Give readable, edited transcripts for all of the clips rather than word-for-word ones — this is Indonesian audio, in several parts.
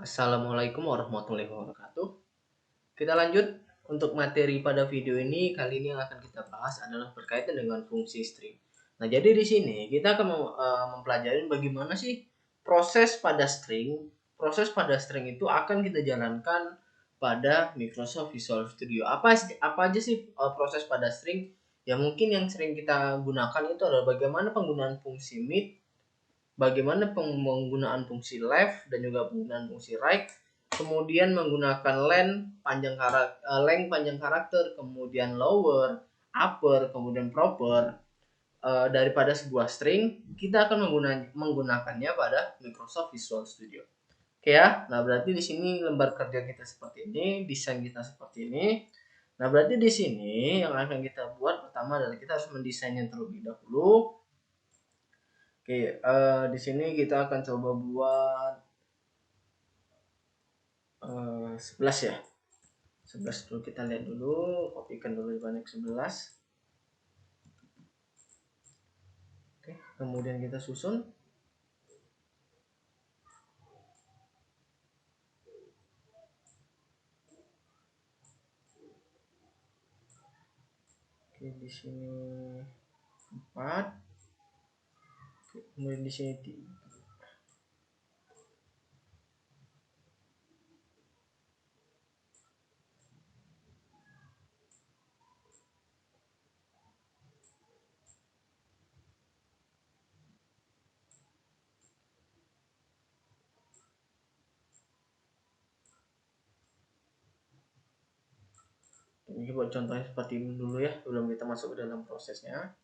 Assalamualaikum warahmatullahi wabarakatuh. Kita lanjut untuk materi pada video ini. Kali ini yang akan kita bahas adalah berkaitan dengan fungsi string. Nah, jadi di sini kita akan mempelajari bagaimana sih proses pada string. Proses pada string itu akan kita jalankan pada Microsoft Visual Studio. Apa aja sih proses pada string? Ya mungkin yang sering kita gunakan itu adalah bagaimana penggunaan fungsi mid, bagaimana penggunaan fungsi left dan juga penggunaan fungsi right, kemudian menggunakan length panjang karakter, kemudian lower, upper, kemudian proper daripada sebuah string. Kita akan menggunakannya pada Microsoft Visual Studio. Oke ya. Nah, berarti di sini lembar kerja kita seperti ini, desain kita seperti ini. Nah, berarti di sini yang akan kita buat pertama adalah kita harus mendesainnya terlebih dahulu. Oke, di sini kita akan coba buat 11 ya. 11 dulu, kita lihat dulu, kopikan dulu banyak 11. Oke, kemudian kita susun. Oke, di sini 4. Oke, kemudian di sini 3. Ini buat contohnya seperti ini dulu ya, sebelum kita masuk ke dalam prosesnya.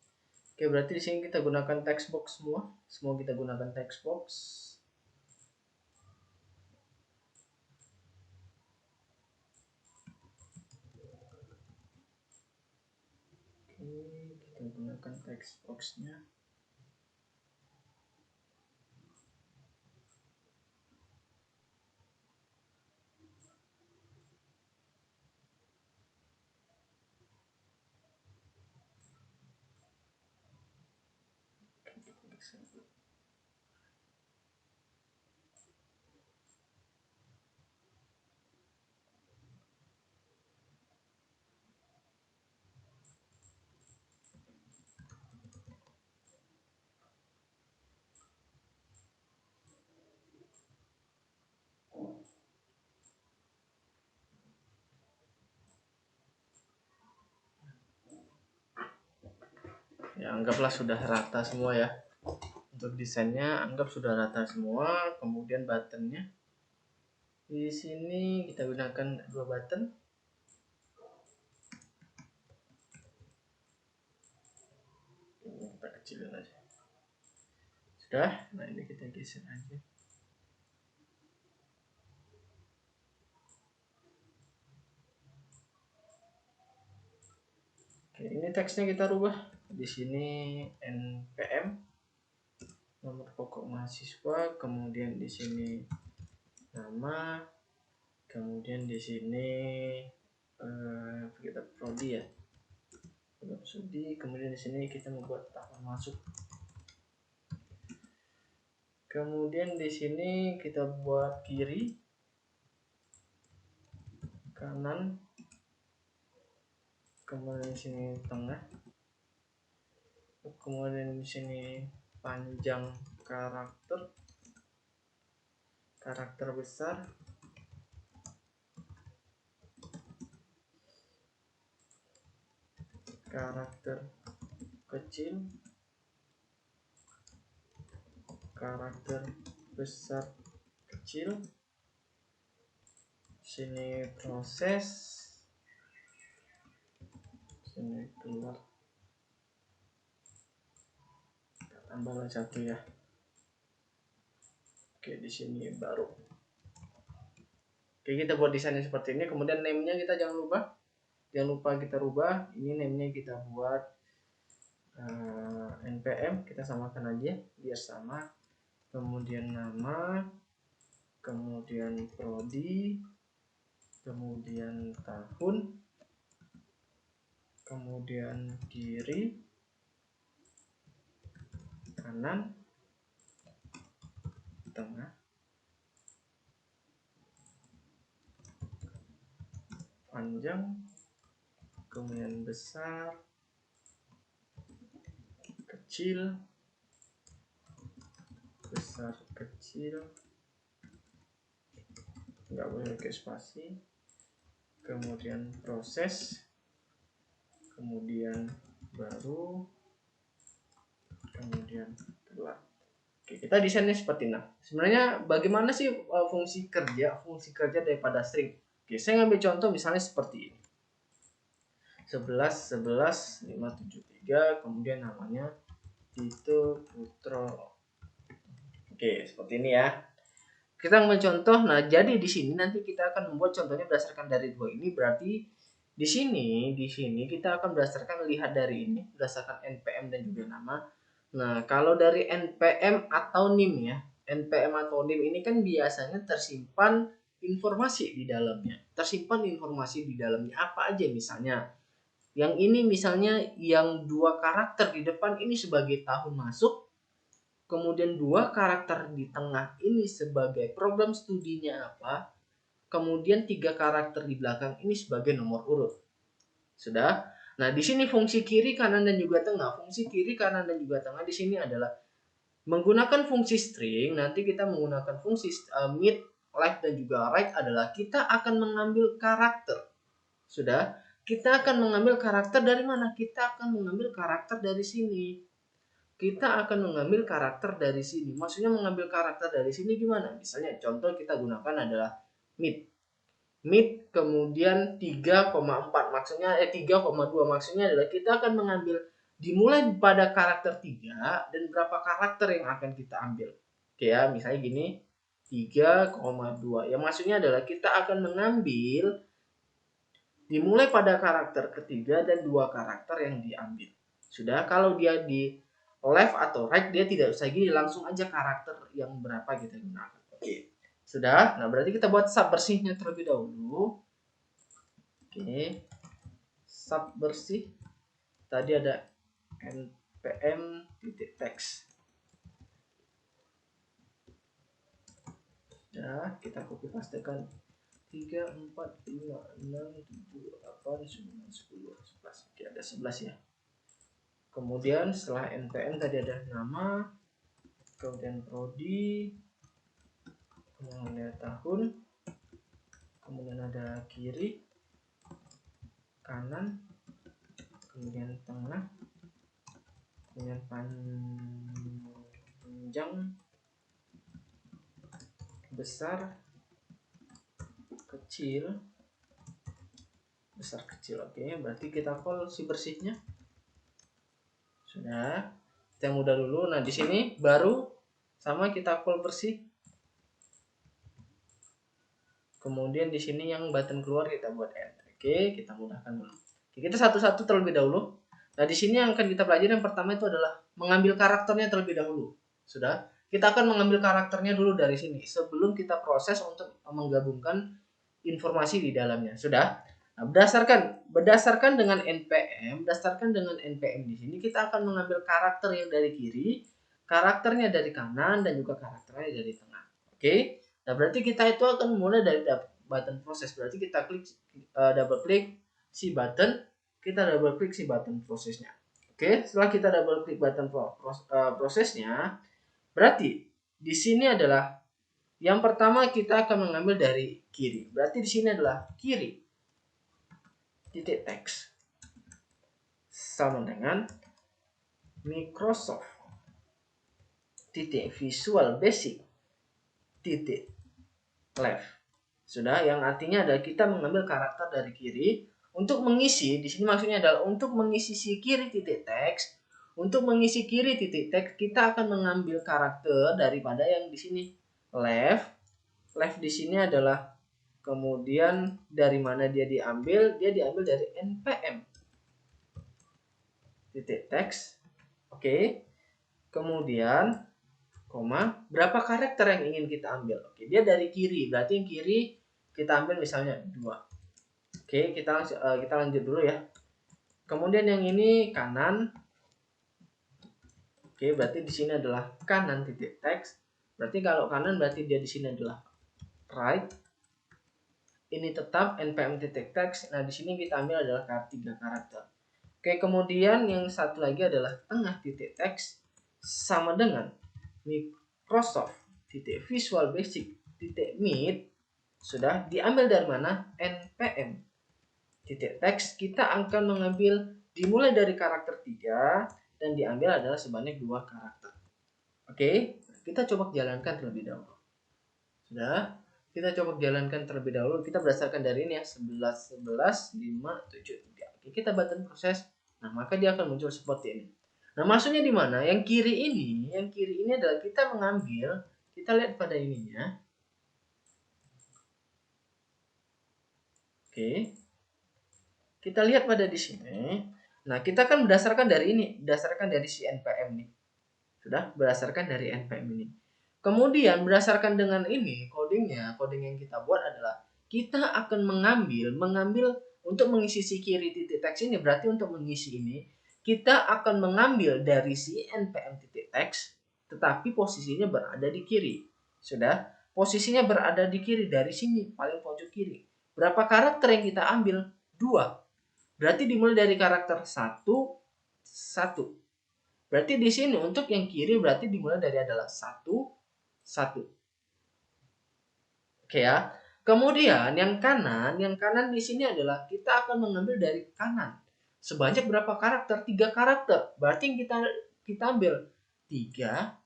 Oke, berarti di sini kita gunakan text box semua. Semua kita gunakan text box. Oke, kita gunakan text box-nya. Ya, anggaplah sudah rata semua ya. Untuk desainnya anggap sudah rata semua. Kemudian buttonnya di sini kita gunakan 2 button. Ini kita kecilin aja. Sudah. Nah, ini kita geser aja. Oke, ini teksnya kita rubah. Di sini NPM, nomor pokok mahasiswa, kemudian di sini nama, kemudian di sini kita prodi ya, studi, kemudian di sini kita membuat tahapan masuk, kemudian di sini kita buat kiri, kanan, kemudian di sini tengah, kemudian di sini panjang karakter besar, karakter kecil, karakter besar kecil, sini proses, sini keluar, tambahkan 1 ya. Oke, di sini baru. Oke, kita buat desainnya seperti ini. Kemudian name-nya kita jangan lupa kita rubah. Ini name-nya kita buat npm, kita samakan aja biar sama. Kemudian nama, kemudian prodi, kemudian tahun, kemudian kiri, kanan, tengah, panjang, kemudian besar, kecil, besar, kecil, nggak boleh pakai spasi, kemudian proses, kemudian baru, kemudian telat. Oke, kita desainnya seperti ini. Sebenarnya bagaimana sih fungsi kerja daripada string? Oke, saya ngambil contoh misalnya seperti ini. 11 11 573, kemudian namanya Tito Putro. Oke, seperti ini ya. Kita ambil contoh. Nah, jadi di sini nanti kita akan membuat contohnya berdasarkan dari dua ini. Berarti di sini kita akan lihat dari ini berdasarkan npm dan juga nama. Nah, kalau dari npm atau nim ya, npm atau nim ini kan biasanya tersimpan informasi di dalamnya. Apa aja misalnya? Yang ini misalnya yang 2 karakter di depan ini sebagai tahun masuk, kemudian 2 karakter di tengah ini sebagai program studinya apa, kemudian 3 karakter di belakang ini sebagai nomor urut. Sudah? Nah, di sini fungsi kiri, kanan, dan juga tengah. Fungsi kiri, kanan, dan juga tengah di sini adalah menggunakan fungsi string. Nanti kita menggunakan fungsi mid, left, dan juga right adalah kita akan mengambil karakter. Sudah? Kita akan mengambil karakter dari mana? Kita akan mengambil karakter dari sini. Maksudnya mengambil karakter dari sini gimana? Misalnya contoh kita gunakan adalah mid. Mid kemudian 3,4 maksudnya 3,2 maksudnya adalah kita akan mengambil dimulai pada karakter 3 dan berapa karakter yang akan kita ambil. Oke ya, misalnya gini 3,2. Ya maksudnya adalah kita akan mengambil dimulai pada karakter ketiga dan 2 karakter yang diambil. Sudah, kalau dia di left atau right dia tidak usah gini, langsung aja karakter yang berapa kita gunakan. Oke. Sudah. Nah, berarti kita buat sub bersihnya terlebih dahulu. Oke. Sub bersih. Tadi ada npm.text. Sudah, kita copy pastekan 3, 4, 5, 6, 7, 8, 9, 10, 11. Oke, ada 11 ya. Kemudian setelah npm tadi ada nama, kemudian prodi, kemudian ada tahun, kemudian ada kiri, kanan, kemudian tengah, kemudian panjang, besar, kecil, besar, kecil. Oke, berarti kita call si bersihnya. Sudah, kita mudah dulu. Nah, di sini baru sama kita call bersih. Kemudian di sini yang button keluar kita buat add. Oke, kita mudahkan dulu. Oke, kita satu-satu terlebih dahulu. Nah, di sini yang akan kita pelajari yang pertama itu adalah mengambil karakternya terlebih dahulu. Sudah, kita akan mengambil karakternya dulu dari sini sebelum kita proses untuk menggabungkan informasi di dalamnya. Sudah. Nah, berdasarkan dengan npm di sini kita akan mengambil karakter yang dari kiri, karakternya dari kanan, dan juga karakternya dari tengah. Oke. Nah, berarti kita itu akan mulai dari button proses. Berarti kita klik double klik si button, prosesnya. Oke, setelah kita double klik button prosesnya, berarti di sini adalah yang pertama kita akan mengambil dari kiri. Berarti di sini adalah kiri titik text sama dengan Microsoft titik Visual Basic titik left. Sudah, yang artinya adalah kita mengambil karakter dari kiri untuk mengisi. Di sini maksudnya adalah untuk mengisi si kiri titik text. Untuk mengisi kiri titik text kita akan mengambil karakter daripada yang di sini left. Left di sini adalah kemudian dari mana dia diambil? Dia diambil dari npm titik text. Oke. Kemudian koma berapa karakter yang ingin kita ambil. Oke, dia dari kiri. Berarti yang kiri kita ambil misalnya 2. Oke, kita lanjut dulu ya. Kemudian yang ini kanan. Oke, berarti di sini adalah kanan titik text. Berarti kalau kanan berarti dia di sini adalah right. ini tetap npm titik text. Nah, di sini kita ambil adalah 3 karakter. Oke, kemudian yang satu lagi adalah tengah titik text sama dengan Microsoft titik Visual Basic titik Meet. Sudah diambil dari mana? npm titik text. Kita akan mengambil dimulai dari karakter 3 dan diambil adalah sebanyak 2 karakter. Oke, kita coba jalankan terlebih dahulu. Sudah, kita coba jalankan terlebih dahulu. Kita berdasarkan dari ini ya, 11 11 5 7 3. Oke, kita button proses. Nah, maka dia akan muncul seperti ini. Nah, maksudnya di mana? Yang kiri ini adalah kita mengambil, kita lihat pada ininya. Oke. Kita lihat pada di sini. Nah, kita kan berdasarkan dari ini, berdasarkan dari si npm nih. Sudah, berdasarkan dari npm ini. Kemudian berdasarkan dengan ini, coding yang kita buat adalah kita akan mengambil untuk mengisi si kiri titik text ini, berarti untuk mengisi ini kita akan mengambil dari si npm titik text, tetapi posisinya berada di kiri. Sudah, posisinya berada di kiri dari sini, paling pojok kiri. Berapa karakter yang kita ambil? 2. Berarti dimulai dari karakter 1, 1. Berarti di sini untuk yang kiri berarti dimulai dari adalah 1, 1. Oke ya. Kemudian yang kanan di sini adalah kita akan mengambil dari kanan. Sebanyak berapa karakter? 3 karakter. Berarti yang kita ambil 3,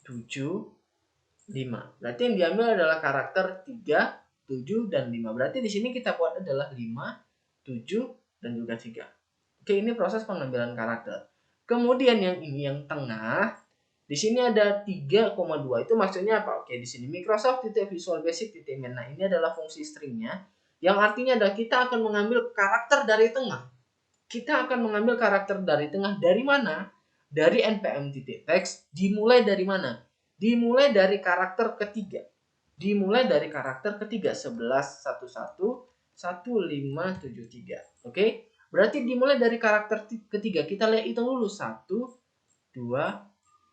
7, 5. Berarti yang diambil adalah karakter 3, 7, dan 5. Berarti di sini kita buat adalah 5, 7, dan juga 3. Oke, ini proses pengambilan karakter. Kemudian yang ini yang tengah, di sini ada 3,2. Itu maksudnya apa? Oke, di sini Microsoft Visual Basic Main. Nah, ini adalah fungsi stringnya, yang artinya adalah kita akan mengambil karakter dari tengah. Kita akan mengambil karakter dari tengah dari mana? Dari npm text. Dimulai dari mana? Dimulai dari karakter ketiga. Dimulai dari karakter ketiga 11 11 1573. Oke? Berarti dimulai dari karakter ketiga. Kita lihat hitung dulu 1 2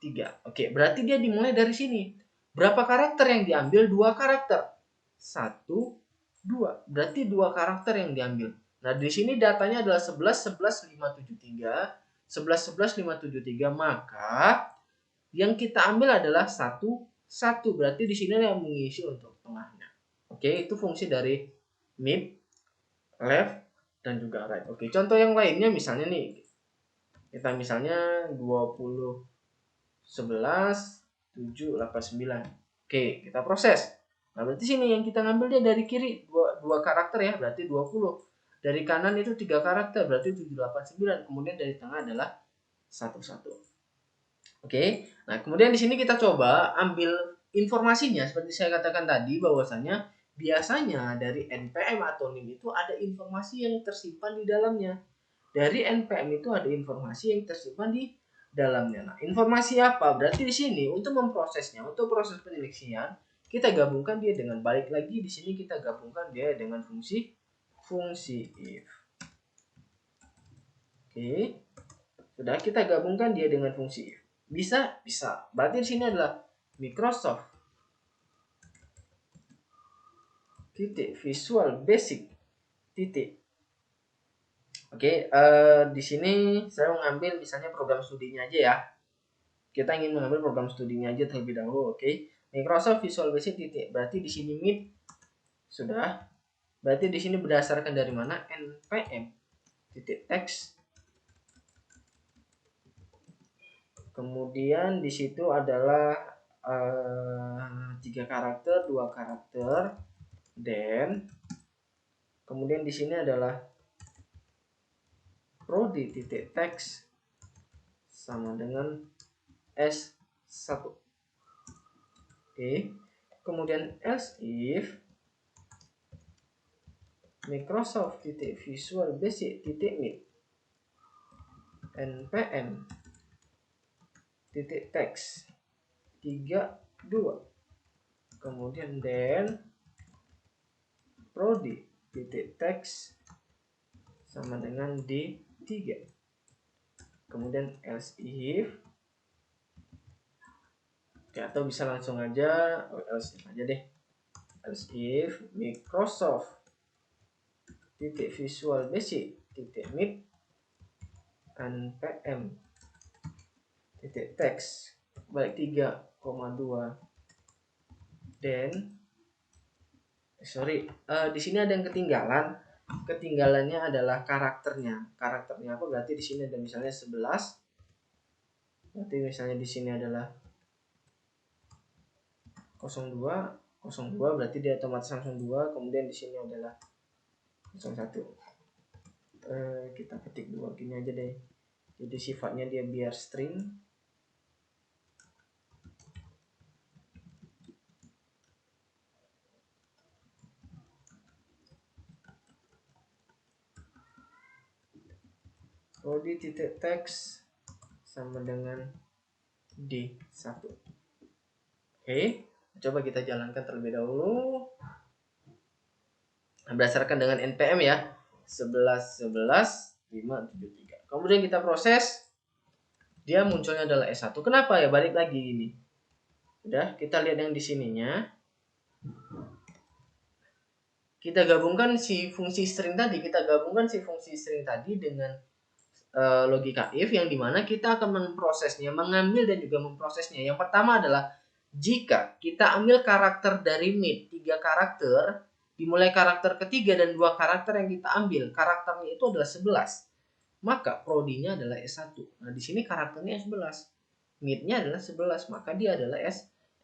3. Oke, berarti dia dimulai dari sini. Berapa karakter yang diambil? 2 karakter. 1 2. Berarti 2 karakter yang diambil. Nah, di sini datanya adalah 11 11 573. 11 11 573, maka yang kita ambil adalah 1 1. Berarti di sini yang mengisi untuk tengahnya. Oke, itu fungsi dari mid, left, dan juga right. Oke, contoh yang lainnya misalnya nih. Kita misalnya 20 11 7 8 9. Oke, kita proses. Nah, berarti sini yang kita ngambil dia dari kiri 2 karakter ya, berarti 20. Dari kanan itu 3 karakter, berarti 7 8 9. Kemudian dari tengah adalah 1 1. Oke. Nah, kemudian di sini kita coba ambil informasinya seperti saya katakan tadi, bahwasanya biasanya dari npm atau nim itu ada informasi yang tersimpan di dalamnya. Dari npm itu ada informasi yang tersimpan di dalamnya. Nah, informasi apa? Berarti di sini untuk memprosesnya, untuk proses penyeleksian, kita gabungkan dia dengan, balik lagi di sini kita gabungkan dia dengan fungsi if. Oke. Sudah, kita gabungkan dia dengan fungsi if. Bisa? Bisa. Berarti di sini adalah Microsoft Visual Basic titik. Oke, di sini saya mengambil misalnya program studinya aja ya. Kita ingin mengambil program studinya aja terlebih dahulu, oke. Microsoft Visual Basic titik. Berarti di sini Meet. Sudah. Berarti di sini berdasarkan dari mana? npm titik text. Kemudian di situ adalah 3 karakter, 2 karakter, dan kemudian di sini adalah prodi titik text sama dengan S1. Oke. Kemudian else if Microsoft Visual Basic Meet npm text 3 2. Kemudian then prodi text sama dengan D3. Kemudian else if, oke, atau bisa langsung aja else if aja deh. else if Microsoft titik Visual Basic titik Meet npm titik text balik 3,2 dan di sini ada yang ketinggalannya adalah karakternya apa berarti di sini ada misalnya 11, berarti misalnya di sini adalah 02 berarti dia otomatis langsung 2, kemudian di sini adalah 01. Kita ketik 2 gini aja deh, jadi sifatnya dia biar string. Body titik text sama dengan D1. Oke, coba kita jalankan terlebih dahulu. Berdasarkan dengan npm ya, 11.11.573. Kemudian kita proses, dia munculnya adalah S1. Kenapa ya? Balik lagi ini. Udah, kita lihat yang di sininya. Kita gabungkan si fungsi string tadi, dengan logika if, yang dimana kita akan memprosesnya, mengambil dan juga memprosesnya. Yang pertama adalah jika kita ambil karakter dari Meet, 3 karakter, dimulai karakter ketiga dan 2 karakter yang kita ambil, karakternya itu adalah 11, maka prodinya adalah S1. Nah, di sini karakternya S11, Meet-nya adalah 11, maka dia adalah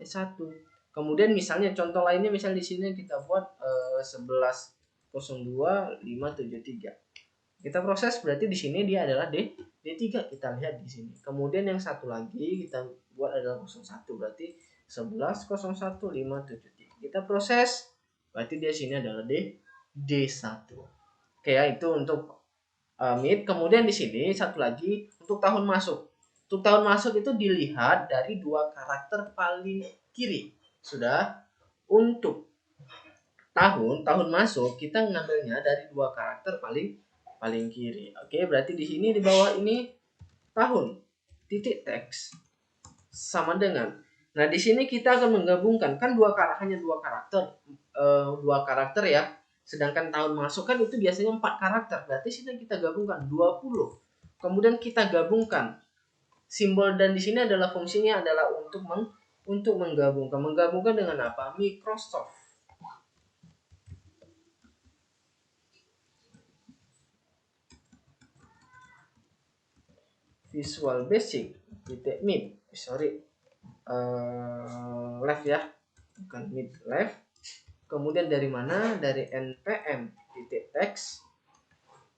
S1. Kemudian misalnya contoh lainnya, misalnya di sini kita buat 11.02.573. Kita proses, berarti di sini dia adalah D3, kita lihat di sini. Kemudian yang satu lagi kita buat adalah 01, berarti 11.01.573. Kita proses, berarti dia sini adalah D1. Oke ya, itu untuk Meet. Kemudian di sini satu lagi untuk tahun masuk. Untuk tahun masuk itu dilihat dari 2 karakter paling kiri. Sudah. Untuk tahun masuk kita ngambilnya dari 2 karakter paling kiri. Oke, berarti di sini di bawah ini tahun titik teks sama dengan. Nah, di sini kita akan menggabungkan, kan hanya dua karakter ya. Sedangkan tahun masuk kan itu biasanya 4 karakter. Berarti sini kita gabungkan 20. Kemudian kita gabungkan simbol, dan di sini adalah fungsinya adalah untuk menggabungkan. Menggabungkan dengan apa? Microsoft Visual Basic titik Meet, left ya, bukan Meet, left. Kemudian dari mana? Dari npm titik text,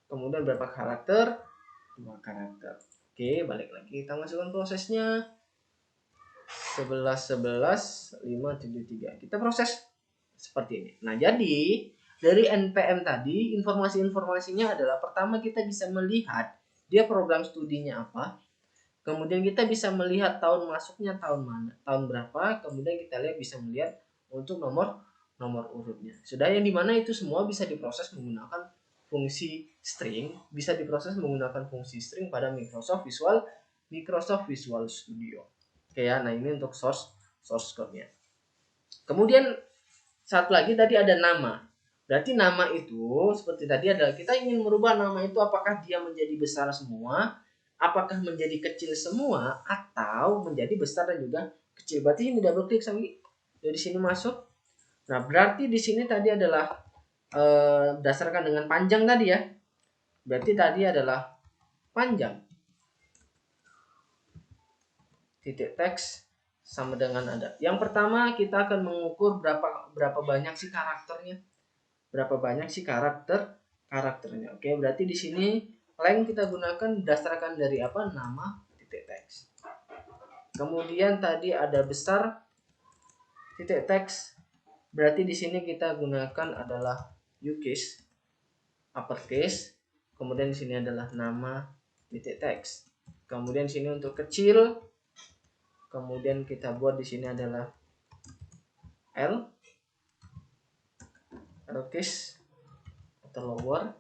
kemudian berapa karakter? 2 karakter. Oke, balik lagi kita masukkan prosesnya. 11.11.573. Kita proses seperti ini. Nah, jadi dari npm tadi informasi-informasinya adalah, pertama kita bisa melihat dia program studinya apa. Kemudian kita bisa melihat tahun masuknya tahun mana, tahun berapa. Kemudian kita bisa melihat untuk nomor urutnya. Sudah, yang dimana itu semua bisa diproses menggunakan fungsi string, pada Microsoft Visual Studio. Oke ya, nah ini untuk source code-nya. Kemudian satu lagi tadi ada nama. Berarti nama itu seperti tadi adalah kita ingin merubah nama itu, apakah dia menjadi besar semua, apakah menjadi kecil semua, atau menjadi besar dan juga kecil. Berarti ini double klik sampai dari sini masuk. Nah, berarti di sini tadi adalah berdasarkan dengan panjang tadi ya. Berarti tadi adalah panjang titik teks sama dengan ada. Yang pertama kita akan mengukur berapa banyak sih karakternya. Karakternya. Oke, berarti di sini length kita gunakan berdasarkan dari apa? Nama titik teks. Kemudian tadi ada besar titik teks. Berarti di sini kita gunakan adalah uppercase, uppercase. Kemudian di sini adalah nama titik teks. Kemudian sini untuk kecil. Kemudian kita buat di sini adalah lowercase atau lower,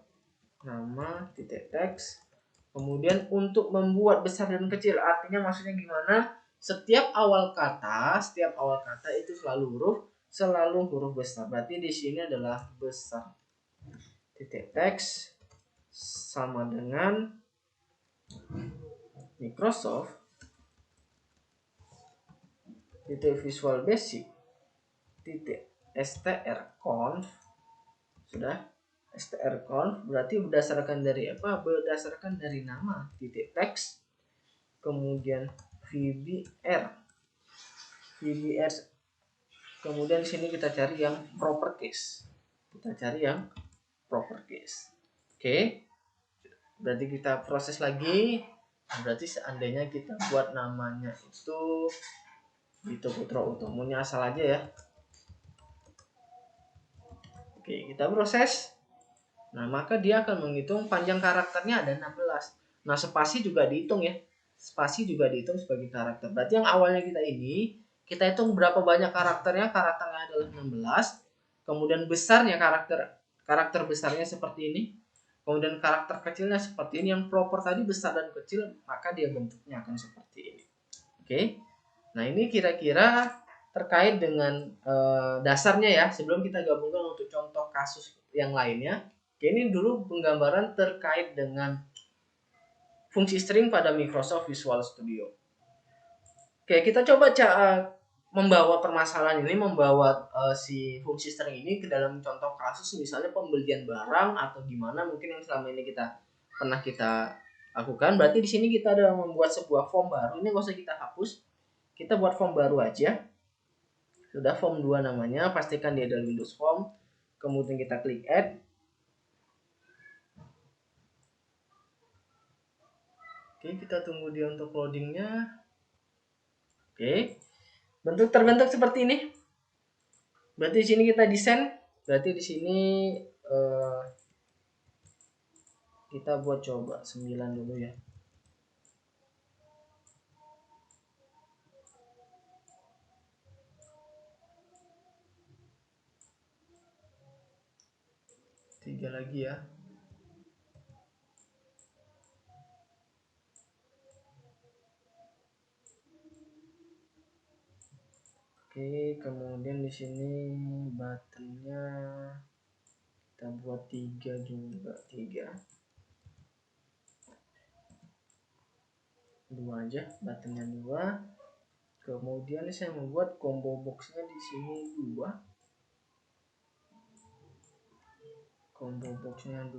nama titik teks. Kemudian untuk membuat besar dan kecil, artinya maksudnya gimana? Setiap awal kata itu selalu huruf selalu huruf besar. Berarti di sini adalah besar. Titik teks sama dengan Microsoft titik Visual Basic titik strconf. Sudah, strconf berarti berdasarkan dari apa? Berdasarkan dari nama titik teks, kemudian VBR, kemudian sini kita cari yang proper case. Oke, berarti kita proses lagi. Berarti seandainya kita buat namanya itu Dito Putro Utomonya asal aja ya. Oke, kita proses. Nah, maka dia akan menghitung panjang karakternya ada 16. Nah, spasi juga dihitung ya. Spasi juga dihitung sebagai karakter. Berarti yang awalnya kita hitung berapa banyak karakternya. Karakternya adalah 16. Kemudian besarnya karakter besarnya seperti ini. Kemudian karakter kecilnya seperti ini. Yang proper tadi besar dan kecil, maka dia bentuknya akan seperti ini. Oke. Nah, ini kira-kira terkait dengan dasarnya ya. Sebelum kita gabungkan untuk contoh kasus yang lainnya. Ini dulu penggambaran terkait dengan fungsi string pada Microsoft Visual Studio. Oke, kita coba membawa permasalahan ini, membawa si fungsi string ini ke dalam contoh kasus, misalnya pembelian barang atau gimana mungkin yang selama ini pernah kita lakukan. Berarti di sini kita adalah membuat sebuah form baru. Ini nggak usah kita hapus. Kita buat form baru aja. Sudah, form 2 namanya, pastikan dia adalah Windows Form. Kemudian kita klik add. Oke, kita tunggu dia untuk loadingnya. Oke, terbentuk seperti ini. Berarti di sini kita desain. Berarti di sini kita buat coba 9 dulu ya. Tiga lagi ya. Oke, kemudian di sini buttonnya kita buat 3 juga, 3. 2 aja, buttonnya 2. Kemudian saya membuat combo boxnya di sini 2. Combo boxnya 2.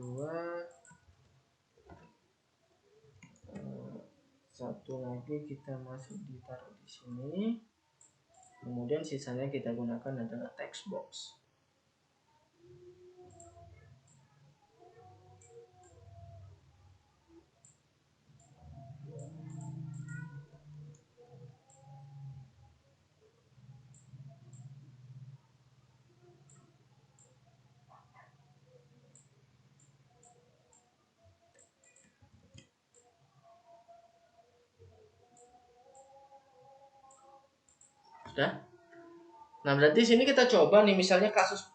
Satu lagi kita masuk ditaruh di sini. Kemudian sisanya kita gunakan adalah text box. Sudah. Nah, berarti sini kita coba nih, misalnya kasus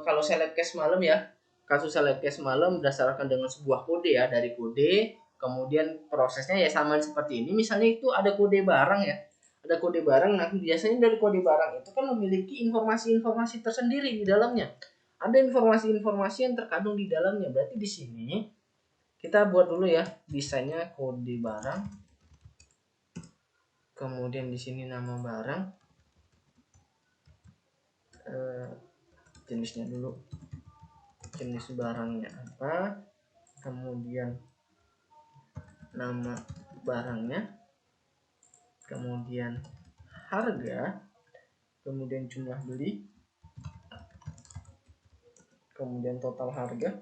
kalau select case malam ya. Kasus select case malam berdasarkan dengan sebuah kode ya, dari kode, kemudian prosesnya ya sama seperti ini. Misalnya itu ada kode barang ya. Ada kode barang, nah biasanya dari kode barang itu kan memiliki informasi-informasi tersendiri di dalamnya. Ada informasi-informasi yang terkandung di dalamnya. Berarti di sini kita buat dulu ya desainnya kode barang. Kemudian di sini nama barang. Jenisnya dulu, jenis barangnya apa, kemudian nama barangnya, kemudian harga, kemudian jumlah beli, kemudian total harga,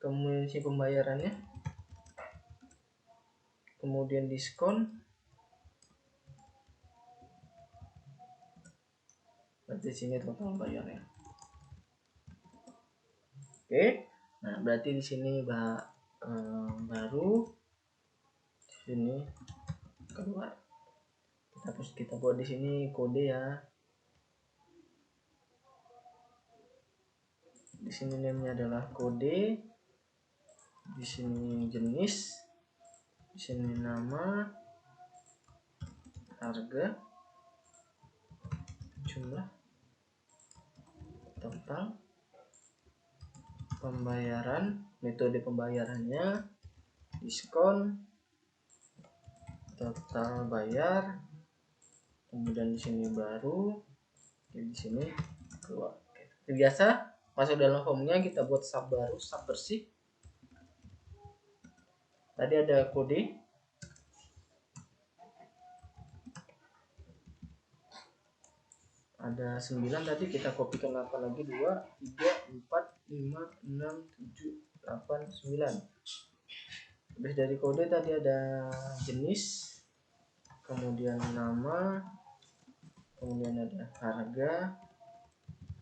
kemudian si pembayarannya, kemudian diskon. Berarti sini total bayarnya. Oke, nah berarti di sini baru di sini keluar. Kita buat di sini kode ya. Di sini namanya adalah kode. Di sini jenis. Di sini nama, harga. jumlah total pembayaran, metode pembayarannya, diskon, total bayar, kemudian di sini baru, di sini keluar. Biasa masuk dalam formnya kita buat sub baru, sub bersih. Tadi ada kode, ada 9 tadi, kita kopikan 8 lagi, 2, 3, 4, 5, 6, 7, 8, 9. Habis dari kode tadi ada jenis, kemudian nama, kemudian ada harga,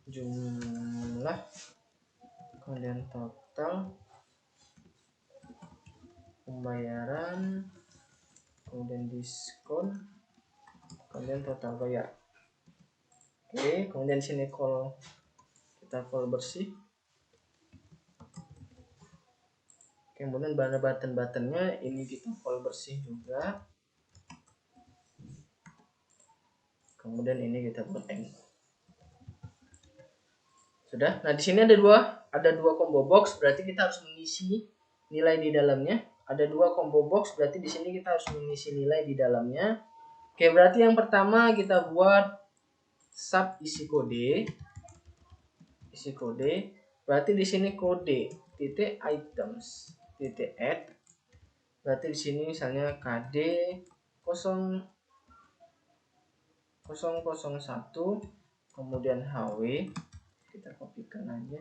jumlah, kemudian total pembayaran, kemudian diskon, kemudian total bayar. Oke, kemudian sini call, kita call bersih. Kemudian button-buttonnya ini kita call bersih juga. Kemudian ini kita buat M. Sudah. Nah, di sini ada dua combo box, berarti kita harus mengisi nilai di dalamnya. Ada 2 combo box, berarti di sini kita harus mengisi nilai di dalamnya. Oke, berarti yang pertama kita buat sub isi kode. Isi kode. Berarti di sini kode titik items titik add. Berarti di sini misalnya KD 0001, kemudian HW, kita kopikan aja.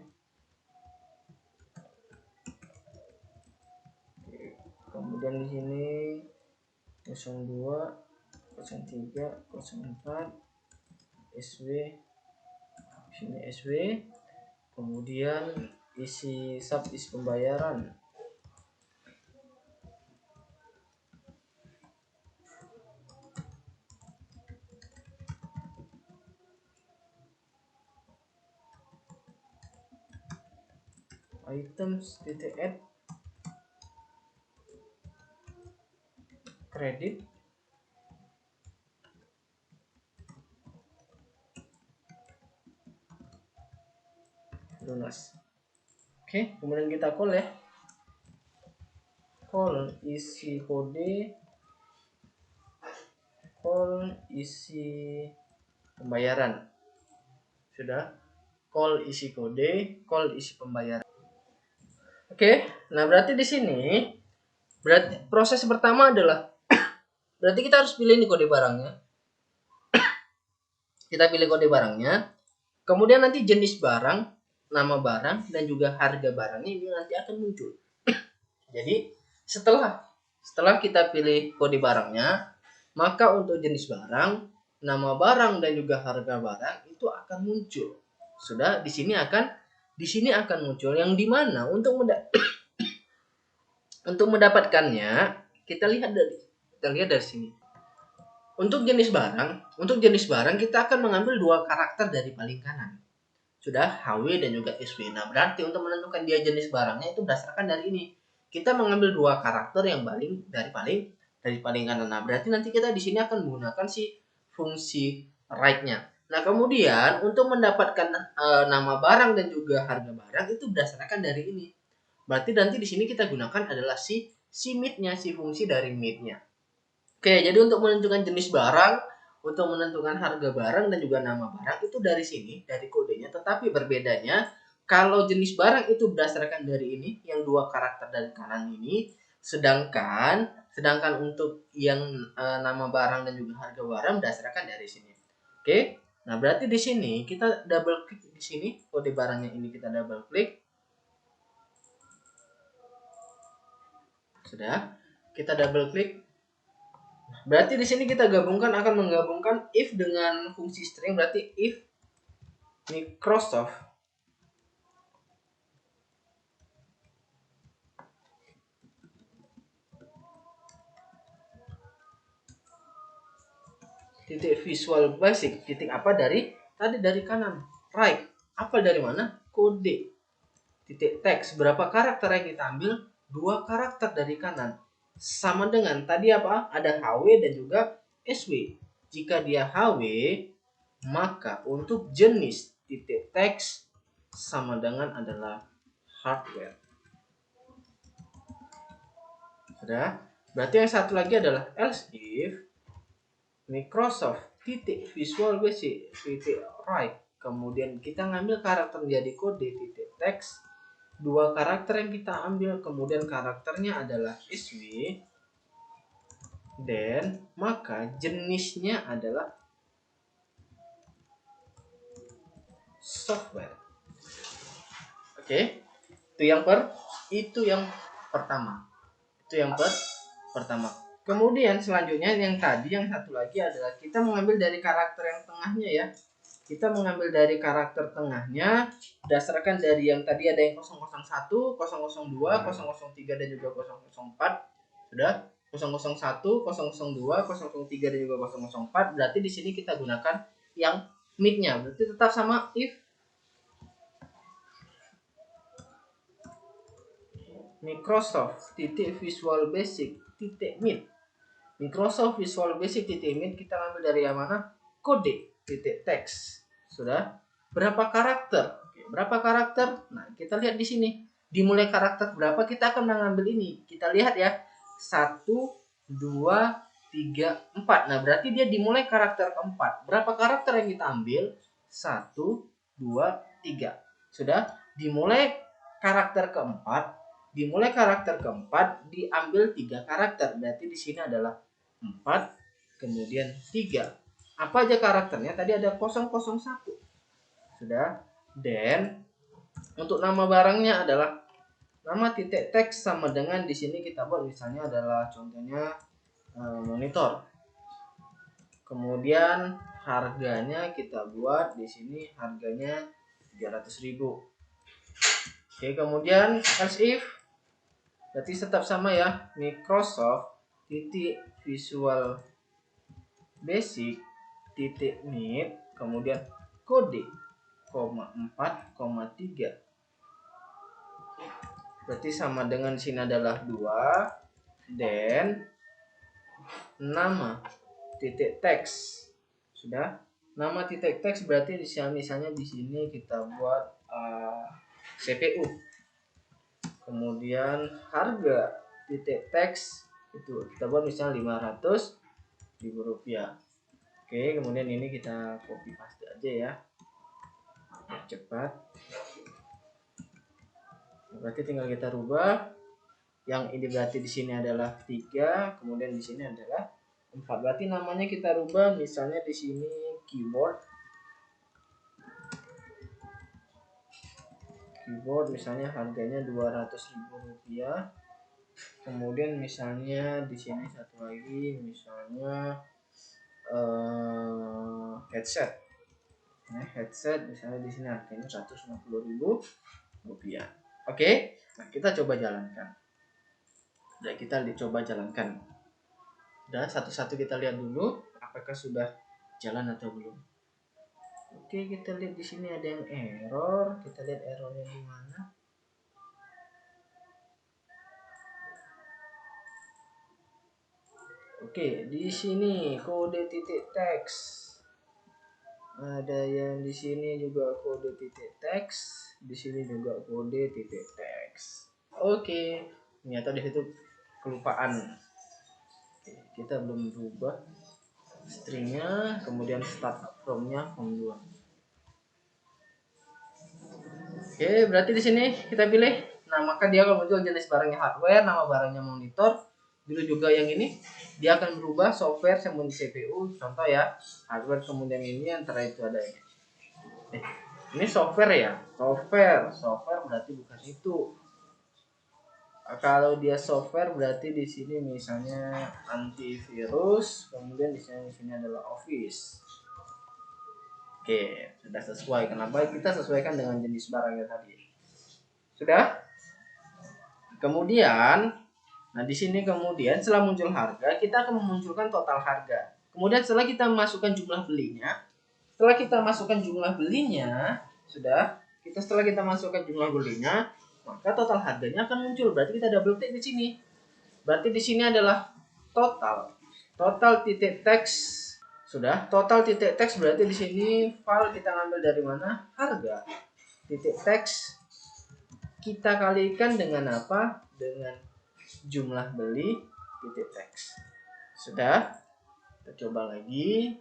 Kemudian di sini 02, 03, 04, SW, sini SW, kemudian isi sub isi pembayaran. Items titik add kredit, lunas. Oke, kemudian kita call ya. Call isi kode, call isi pembayaran. Sudah. Call isi kode, call isi pembayaran. Oke, nah berarti di sini berarti proses pertama adalah berarti kita harus pilih nih kode barangnya. Kita pilih kode barangnya. Kemudian nanti jenis barang, nama barang, dan juga harga barangnya ini nanti akan muncul. Jadi setelah kita pilih kode barangnya, maka untuk jenis barang, nama barang, dan juga harga barang itu akan muncul. Sudah, di sini akan muncul, yang dimana untuk mendapatkannya kita lihat dari sini. Untuk jenis barang kita akan mengambil 2 karakter dari paling kanan. Sudah, HW dan juga SW. Nah, berarti untuk menentukan dia jenis barangnya itu berdasarkan dari ini. Kita mengambil 2 karakter yang dari paling kanan. Nah, berarti nanti kita di sini akan menggunakan si fungsi right-nya. Nah, kemudian untuk mendapatkan nama barang dan juga harga barang itu berdasarkan dari ini. Berarti nanti di sini kita gunakan adalah si mid-nya, si fungsi dari mid-nya. Oke, jadi untuk menentukan jenis barang, untuk menentukan harga barang dan juga nama barang itu dari sini, dari kodenya. Tetapi berbedanya kalau jenis barang itu berdasarkan dari ini, yang 2 karakter dari kanan ini, sedangkan untuk yang nama barang dan juga harga barang berdasarkan dari sini. Oke. Nah, berarti di sini kita double klik di sini, kode barangnya ini kita double klik. Sudah, kita double klik. Berarti di sini kita akan menggabungkan if dengan fungsi string, berarti if Microsoft titik Visual Basic titik apa dari kanan, right, apa dari mana, kode titik teks, berapa karakter yang kita ambil, 2 karakter dari kanan, sama dengan tadi apa, ada HW dan juga SW. Jika dia HW maka untuk jenis titik teks sama dengan adalah hardware. Sudah? Berarti yang satu lagi adalah else if Microsoft titik Visual Basic titik right, kemudian kita ngambil karakter menjadi kode titik teks, dua karakter yang kita ambil kemudian karakternya adalah sw, dan maka jenisnya adalah software. Oke, itu yang pertama. Kemudian selanjutnya yang tadi yang satu lagi adalah kita mengambil dari karakter yang tengahnya ya. Kita mengambil dari karakter tengahnya berdasarkan dari yang tadi ada yang 001, 002, 003 dan juga 004. Sudah? 001, 002, 003 dan juga 004. Berarti di sini kita gunakan yang mid-nya. Berarti tetap sama if Microsoft titik Visual Basic titik mid. Microsoft Visual Basic titik mid kita ambil dari yang mana? Kode titik teks. Sudah? Berapa karakter? Oke, berapa karakter? Nah, kita lihat di sini. Dimulai karakter berapa kita akan mengambil ini. Kita lihat ya. 1 2 3 4. Nah, berarti dia dimulai karakter keempat. Berapa karakter yang kita ambil? 1 2 3. Sudah? Dimulai karakter keempat diambil 3 karakter. Berarti di sini adalah 4 kemudian 3. Apa aja karakternya? Tadi ada 001. Sudah? Dan untuk nama barangnya adalah nama titik teks sama dengan di sini kita buat misalnya adalah contohnya monitor. Kemudian harganya kita buat di sini harganya 300.000. Oke, kemudian else if berarti tetap sama ya, Microsoft titik Visual Basic titik mid kemudian kode 4,3. Berarti sama dengan sini adalah 2 dan nama titik teks. Sudah? Nama titik teks berarti misalnya di sini kita buat CPU. Kemudian harga titik teks itu kita buat misalnya 500.000 rupiah. Oke, kemudian ini kita copy paste aja ya, cepat. Berarti tinggal kita rubah. Yang ini berarti di sini adalah 3, kemudian di sini adalah 4. Berarti namanya kita rubah misalnya di sini keyboard misalnya harganya 200.000 rupiah. Kemudian misalnya di sini satu lagi misalnya headset. Nah, headset misalnya di sini harganya 150.000 rupiah. Oke, nah kita coba jalankan. Nah, kita coba jalankan. Dan satu-satu kita lihat dulu apakah sudah jalan atau belum. Oke, kita lihat di sini ada yang error. Kita lihat errornya di mana. Oke, di sini kode titik teks. Ada yang di sini juga kode titik teks, di sini juga kode titik teks. Oke, ternyata di situ kelupaan. Oke, kita belum berubah stringnya, kemudian start from-nya from 2. Oke, berarti di sini kita pilih. Nah, maka dia akan muncul jenis barangnya hardware, nama barangnya monitor. Dulu juga yang ini dia akan berubah software sama di CPU. Contoh ya, hardware kemudian ini antara itu ada ini. Ini software ya, software berarti bukan itu. Kalau dia software berarti di sini misalnya antivirus, kemudian di sini adalah Office. Oke, sudah sesuai. Kenapa kita sesuaikan dengan jenis barangnya tadi? Sudah? Kemudian, nah di sini kemudian setelah muncul harga, kita akan memunculkan total harga. Kemudian setelah kita masukkan jumlah belinya, sudah. Setelah kita masukkan jumlah belinya, maka total harganya akan muncul. Berarti kita double klik di sini. Berarti di sini adalah total titik teks Sudah. Total titik teks berarti di sini file kita ngambil dari mana? Harga. Titik teks kita kalikan dengan apa? Dengan jumlah beli titik teks. Sudah. Kita coba lagi.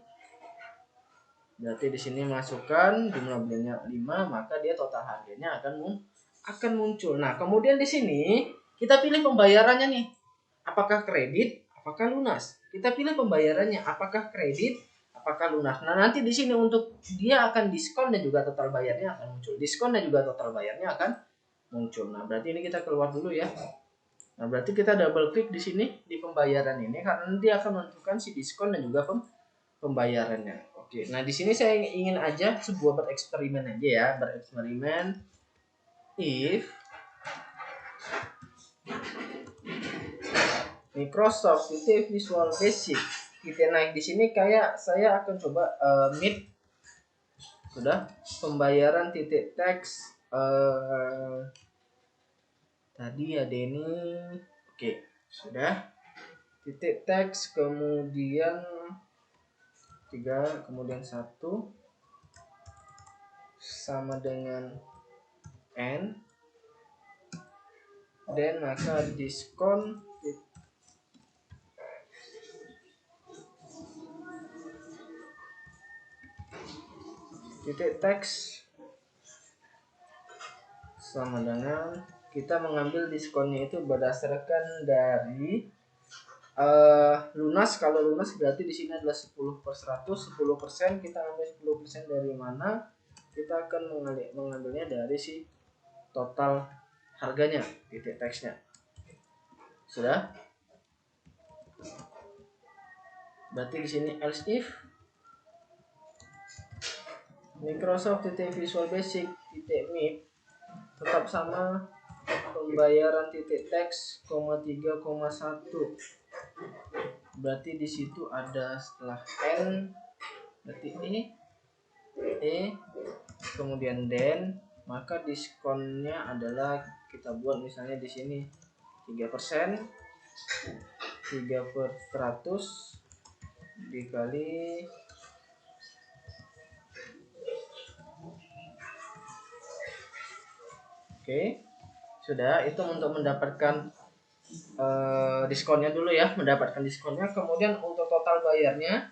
Berarti di sini masukkan jumlah belinya 5, maka dia total harganya akan muncul. Nah, kemudian di sini kita pilih pembayarannya nih. Apakah kredit, apakah lunas? Kita pilih pembayarannya, apakah kredit, apakah lunas. Nah, nanti di sini untuk dia akan diskon dan juga total bayarnya akan muncul. Diskon dan juga total bayarnya akan muncul. Nah, berarti ini kita keluar dulu ya. Nah, berarti kita double klik di sini di pembayaran ini karena nanti akan menentukan si diskon dan juga pembayarannya. Oke, nah di sini saya ingin aja sebuah bereksperimen aja ya, bereksperimen if Microsoft itu Visual Basic kita naik di sini, kayak saya akan coba meet. Sudah, pembayaran titik teks tadi ada ini. Oke, sudah titik teks, kemudian 3, kemudian 1 sama dengan N, dan maka diskon titik teks sama dengan, kita mengambil diskonnya itu berdasarkan dari lunas. Kalau lunas berarti di sini adalah 10/100, 10%. Kita ambil 10% dari mana? Kita akan mengambilnya dari si total harganya titik teksnya. Sudah? Berarti di sini else if Microsoft Visual Basic meet tetap sama pembayaran titik teks, 3,1. Berarti di situ ada setelah N berarti kemudian then, maka diskonnya adalah kita buat misalnya di sini 3%, 3/100 dikali Oke, sudah. Itu untuk mendapatkan diskonnya dulu ya, mendapatkan diskonnya. Kemudian untuk total bayarnya,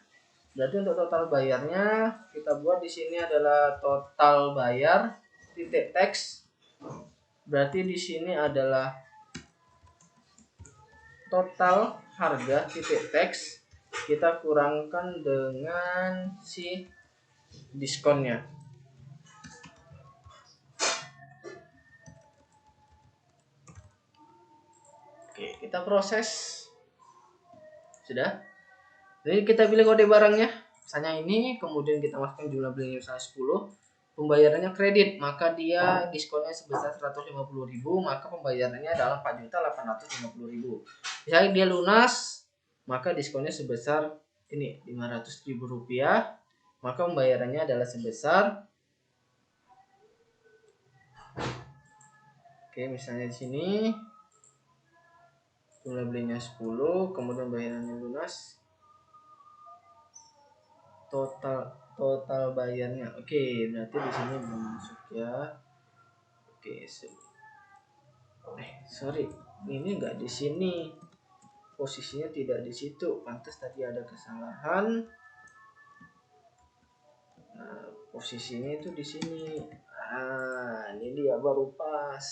berarti untuk total bayarnya kita buat di sini adalah total bayar titik teks. Berarti di sini adalah total harga titik teks kita kurangkan dengan si diskonnya. Oke, kita proses. Sudah. Jadi kita pilih kode barangnya, misalnya ini, kemudian kita masukkan jumlah belinya misalnya 10, pembayarannya kredit, maka dia diskonnya sebesar 150.000, maka pembayarannya adalah 4.850.000. Misalnya dia lunas, maka diskonnya sebesar ini 500.000 rupiah, maka pembayarannya adalah sebesar, oke misalnya di sini jumlah belinya 10, kemudian bayarannya lunas, total bayarnya. Oke, berarti di sini belum masuk ya. Oke, sorry, ini enggak di sini, posisinya tidak di situ, pantas tadi ada kesalahan. Nah, posisinya itu di sini. Ini dia baru pas.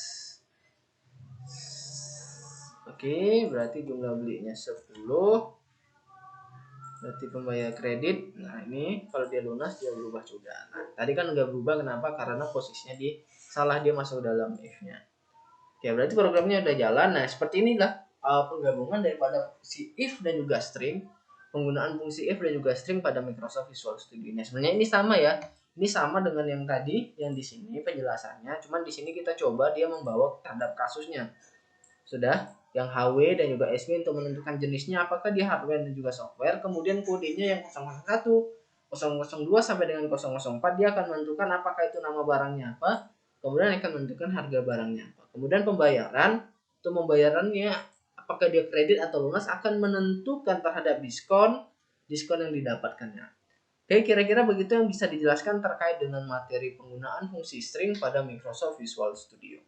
Oke, berarti jumlah belinya 10, berarti pembayar kredit. Nah ini kalau dia lunas dia berubah juga. Nah tadi kan nggak berubah, kenapa? Karena posisinya salah, dia masuk dalam if nya. Oke, berarti programnya udah jalan. Nah seperti inilah penggabungan daripada fungsi if dan juga string, penggunaan fungsi if dan juga string pada Microsoft Visual Studio ini. Sebenarnya ini sama ya, ini sama dengan yang tadi, yang di sini penjelasannya, cuman di sini kita coba dia membawa terhadap kasusnya. Sudah, yang HW dan juga SW untuk menentukan jenisnya apakah dia hardware dan juga software. Kemudian kodenya yang 001, 002 sampai dengan 004 dia akan menentukan apakah itu nama barangnya apa, kemudian akan menentukan harga barangnya apa. Kemudian pembayaran, untuk pembayarannya apakah dia kredit atau lunas akan menentukan terhadap diskon yang didapatkannya. Oke, kira-kira begitu yang bisa dijelaskan terkait dengan materi penggunaan fungsi string pada Microsoft Visual Studio.